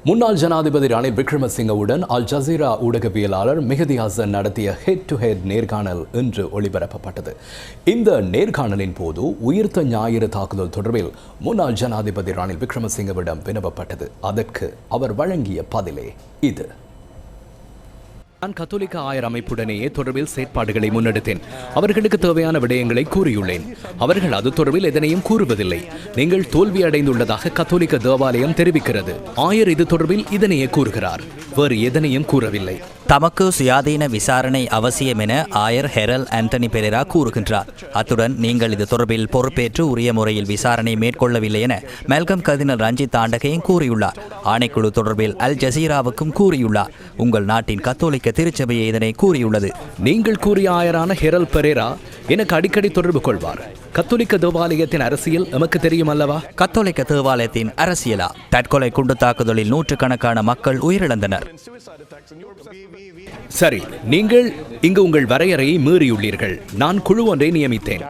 முன்னாள் ஜனாதிபதி Ranil விக்ரமசிங்கவுடன் Al Jazeera ஊடகவியலாளர் மெஹதி ஹசன் நடத்திய ஹெட் டு ஹெட் நேர்காணல் இன்று ஒளிபரப்பப்பட்டது. இந்த நேர்காணலின் போது உயிர்த்த ஞாயிறு தாக்குதல் தொடர்பில் முன்னாள் ஜனாதிபதி ரணில் விக்ரமசிங்கவிடம் வினவப்பட்டது. அதற்கு அவர் வழங்கிய பதிலே இது. நான் கத்தோலிக்க ஆயர் அமைப்புடனேயே தொடர்பில் செயற்பாடுகளை முன்னெடுத்தேன். அவர்களுக்கு தேவையான விடயங்களை கூறியுள்ளேன். அவர்கள் அது தொடர்பில் எதனையும் கூறுவதில்லை. நீங்கள் தோல்வி அடைந்துள்ளதாக கத்தோலிக்க தேவாலயம் தெரிவிக்கிறது. ஆயர் இது தொடர்பில் இதனையே கூறுகிறார், வேறு எதனையும் கூறவில்லை. தமக்கு சுயாதீன விசாரணை அவசியம் என ஆயர் ஹெரல் ஆண்டனி பெரேரா கூறுகின்றார். அத்துடன் நீங்கள் இது தொடர்பில் பொறுப்பேற்று உரிய முறையில் விசாரணை மேற்கொள்ளவில்லை என மெல்கம் கர்தினால் ரஞ்சித் தாண்டகையும் கூறியுள்ளார். ஆணைக்குழு தொடர்பில் அல் ஜசீராவுக்கும் கூறியுள்ளார். உங்கள் நாட்டின் கத்தோலிக்க திருச்சபையை இதனை கூறியுள்ளது. நீங்கள் கூறிய ஆயரான ஹெரல் பெரேரா எனக்கு அடிக்கடி தொடர்பு கொள்வார். கத்தோலிக்க தேவாலயத்தின் அரசியல் எமக்கு தெரியும் அல்லவா? கத்தோலிக்க தேவாலயத்தின் அரசியலா? தற்கொலை குண்டு தாக்குதலில் நூற்றுக்கணக்கான மக்கள் உயிரிழந்தனர். சரி, நீங்கள் இங்கு உங்கள் வரையறையை மீறியுள்ளீர்கள். நான் குழு ஒன்றை நியமித்தேன்.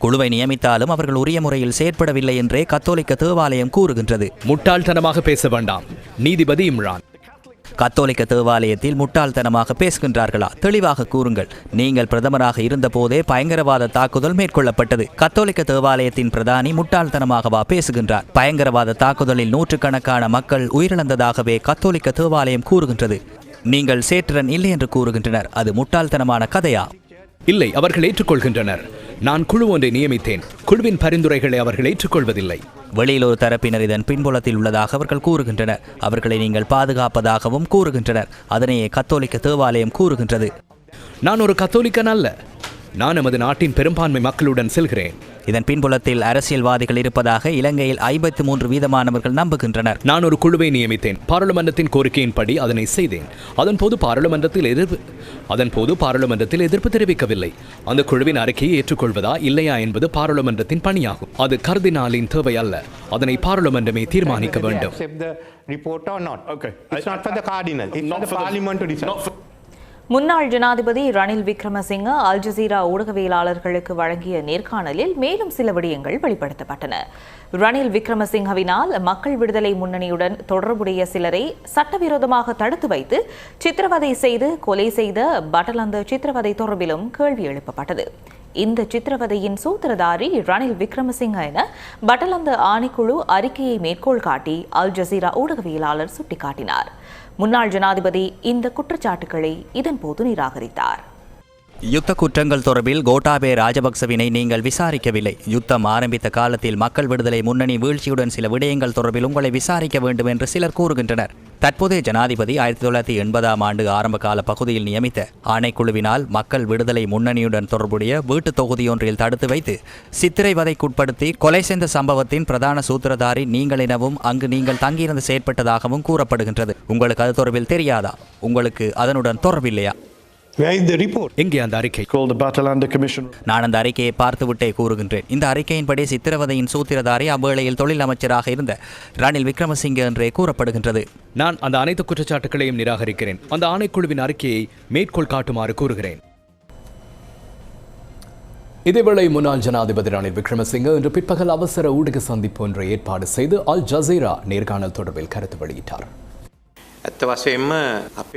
குழுவை நியமித்தாலும் அவர்கள் உரிய முறையில் செயற்படவில்லை என்றே கத்தோலிக்க தேவாலயம் கூறுகின்றது. முட்டாள்தனமாக பேச வேண்டாம். நீதிபதி இம்ரான், கத்தோலிக்க தேவாலயத்தில் முட்டாள்தனமாக பேசுகின்றார்களா? தெளிவாக கூறுங்கள். நீங்கள் பிரதமராக இருந்த போதே பயங்கரவாத தாக்குதல் மேற்கொள்ளப்பட்டது. கத்தோலிக்க தேவாலயத்தின் பிரதானி முட்டாள்தனமாகவா பேசுகின்றார்? பயங்கரவாத தாக்குதலில் நூற்றுக்கணக்கான மக்கள் உயிரிழந்ததாகவே கத்தோலிக்க தேவாலயம் கூறுகின்றது. நீங்கள் சேற்றிரன் இல்லை என்று கூறுகின்றனர். அது முட்டாள்தனமான கதையா? இல்லை, அவர்கள் ஏற்றுக்கொள்கின்றனர். நான் குழு ஒன்றை நியமித்தேன். குழுவின் பரிந்துரைகளை அவர்கள் ஏற்றுக்கொள்வதில்லை. வெளியில் ஒரு தரப்பினர் இதன் பின்புலத்தில் உள்ளதாக அவர்கள் கூறுகின்றனர். அவர்களை நீங்கள் பாதுகாப்பதாகவும் கூறுகின்றனர். அதனையே கத்தோலிக்க தேவாலயம் கூறுகின்றது. நான் ஒரு கத்தோலிக்கன் அல்ல. நான் எமது நாட்டின் பெரும்பான்மை மக்களுடன் செல்கிறேன். இதன் பின்புலத்தில் அரசியல்வாதிகள் இருப்பதாக இலங்கையில் 53% நம்புகின்றனர். நான் ஒரு குழுவை நியமித்தேன். பாராளுமன்றத்தின் கோரிக்கையின்படி அதனை செய்தேன். அதன்போது பாராளுமன்றத்தில் எதிர்ப்பு தெரிவிக்கவில்லை. அந்த குழுவின் அறிக்கையை ஏற்றுக்கொள்வதா இல்லையா என்பது பாராளுமன்றத்தின் பணியாகும். அது கர்தினாலின் தேவை அல்ல. அதனை பாராளுமன்றமே தீர்மானிக்க வேண்டும். முன்னாள் ஜனாதிபதி ரணில் விக்ரமசிங்க அல் ஜசீரா ஊடகவியலாளர்களுக்கு வழங்கிய நேர்காணலில் மேலும் சில விடயங்கள் வெளிப்படுத்தப்பட்டன. ரணில் விக்ரமசிங்கவினால் மக்கள் விடுதலை முன்னணியுடன் தொடர்புடைய சிலரை சட்டவிரோதமாக தடுத்து வைத்து சித்திரவதை செய்து கொலை செய்த பட்டலந்த சித்திரவதை தொடர்பிலும் கேள்வி எழுப்பப்பட்டது. இந்த சித்திரவதையின் சூத்திரதாரி ரணில் விக்ரமசிங்க என பட்டலந்த ஆணைக்குழு அறிக்கையை மேற்கோள் காட்டி அல் ஜசீரா ஊடகவியலாளர் சுட்டிக்காட்டினார். முன்னாள் ஜனாதிபதி இந்த குற்றச்சாட்டுகளை இதன்போது நிராகரித்தார். யுத்த குற்றங்கள் தொடர்பில் கோட்டாபய ராஜபக்சவினை நீங்கள் விசாரிக்கவில்லை. யுத்தம் ஆரம்பித்த காலத்தில் மக்கள் விடுதலை முன்னணி வீழ்ச்சியுடன் சில விடயங்கள் தொடர்பில் உங்களை விசாரிக்க வேண்டும் என்று சிலர் கூறுகின்றனர். தற்போதைய ஜனாதிபதி 1980ஆம் ஆண்டு ஆரம்ப கால பகுதியில் நியமித்த ஆணைக்குழுவினால் மக்கள் விடுதலை முன்னணியுடன் தொடர்புடைய வீட்டு தொகுதியொன்றில் தடுத்து வைத்து சித்திரைவதைக்குட்படுத்தி கொலை செய்த சம்பவத்தின் பிரதான சூத்திரதாரி நீங்கள் எனவும் அங்கு நீங்கள் தங்கியிருந்து செயற்பட்டதாகவும் கூறப்படுகின்றது. உங்களுக்கு அது தொடர்பில் தெரியாதா? உங்களுக்கு அதனுடன் தொடர்பில்லையா? எங்கே அந்த அறிக்கை? நான் அந்த அறிக்கையை பார்த்துவிட்டே கூறுகின்றேன். இந்த அறிக்கையின்படி சித்திரவதையின் சூத்திரதாரி அவ்வேளையில் தொழில் அமைச்சராக இருந்த ரணில் விக்ரமசிங்க என்றே கூறப்படுகின்றது. நான் அந்த அனைத்து குற்றச்சாட்டுகளையும் நிராகரிக்கிறேன். அந்த ஆணைக்குழுவின் அறிக்கையை மேற்கோள் காட்டுமாறு கூறுகிறேன். இதேவேளை முன்னாள் ஜனாதிபதி ரணில் விக்ரமசிங்க இன்று பிற்பகல் அவசர ஊடக சந்திப்பு ஒன்றை ஏற்பாடு செய்து அல் ஜசீரா நேர்காணல் தொடர்பில் கருத்து வெளியிட்டார்.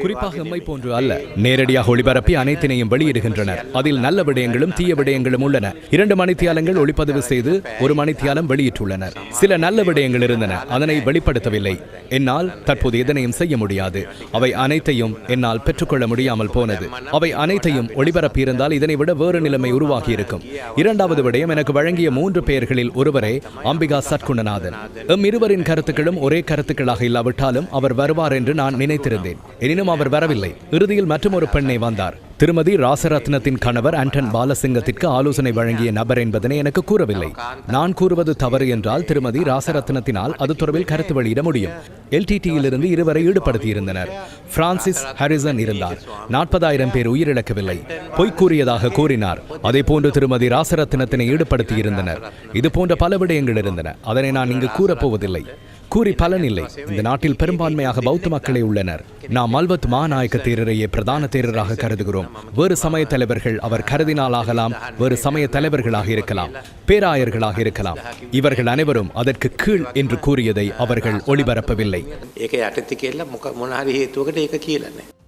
குறிப்பாக எம்மை போன்று அல்ல, நேரடியாக ஒளிபரப்பி அனைத்தினையும் வெளியிடுகின்றனர். அதில் நல்ல விடயங்களும் தீய விடயங்களும் உள்ளன. 2 மணித்தியாலங்கள் ஒளிப்பதிவு செய்து 1 மணித்தியாலம் வெளியிட்டுள்ளனர். சில நல்ல விடயங்கள் இருந்தன, அதனை வெளிப்படுத்தவில்லை. என்னால் தற்போது எதனையும் செய்ய முடியாது. அவை அனைத்தையும் என்னால் பெற்றுக்கொள்ள முடியாமல் போனது. அவை அனைத்தையும் ஒளிபரப்பியிருந்தால் இதனை விட வேறு நிலைமை உருவாகி இருக்கும். 2வது விடயம், எனக்கு வழங்கிய 3 பெயர்களில் ஒருவரே அம்பிகா சட்குணநாதன். இருவரின் கருத்துக்களும் ஒரே கருத்துக்களாக இல்லாவிட்டாலும் அவர் வருவார் என்று நான் நினைத்திருந்தேன். எனினும் அவர் வரவில்லை. இறுதியில் மற்றொரு பெண்ணை வந்தார். திருமதி ராசரத்னத்தின் கணவர் ஆண்டன் பாலசிங்கத்திற்கு ஆலோசனை வழங்கிய நபர் என்பதனை எனக்கு கூறவில்லை. நான் கூறுவது தவறு என்றால் திருமதி ராசரத்னத்தினால் அது தொடர்பில் கருத்து வெளியிட முடியும். LTTயிலிருந்து 2 பேரை ஈடுபடுத்தியிருந்தனர். பிரான்சிஸ் ஹாரிசன் இருந்தார். 40,000 பேர் உயிரிழக்கவில்லை. பொய் கூறியதாக கூறினார். அதே போன்று திருமதி ராசரத்னத்தினை ஈடுபடுத்தியிருந்தனர். இது போன்ற பல விடயங்கள் இருந்தன. அதனை நான் இங்கு கூறப்போவதில்லை. கூறி பலனில்லை. இந்த நாட்டில் பெரும்பான்மையாக பௌத்த மக்களே உள்ளனர். நாம் மல்வத் மாநாயக்க தேரரையே பிரதான தேரராக கருதுகிறோம். வேறு சமய தலைவர்கள் அவர் கருதினால் ஆகலாம், வேறு சமய தலைவர்களாக இருக்கலாம், பேராயர்களாக இருக்கலாம். இவர்கள் அனைவரும் அதற்கு கீழ் என்று கூறியதை அவர்கள் ஒளிபரப்பவில்லை. ඒක යටතේ කියලා මොන හරි හේතුවකට ඒක කියලා නැහැ.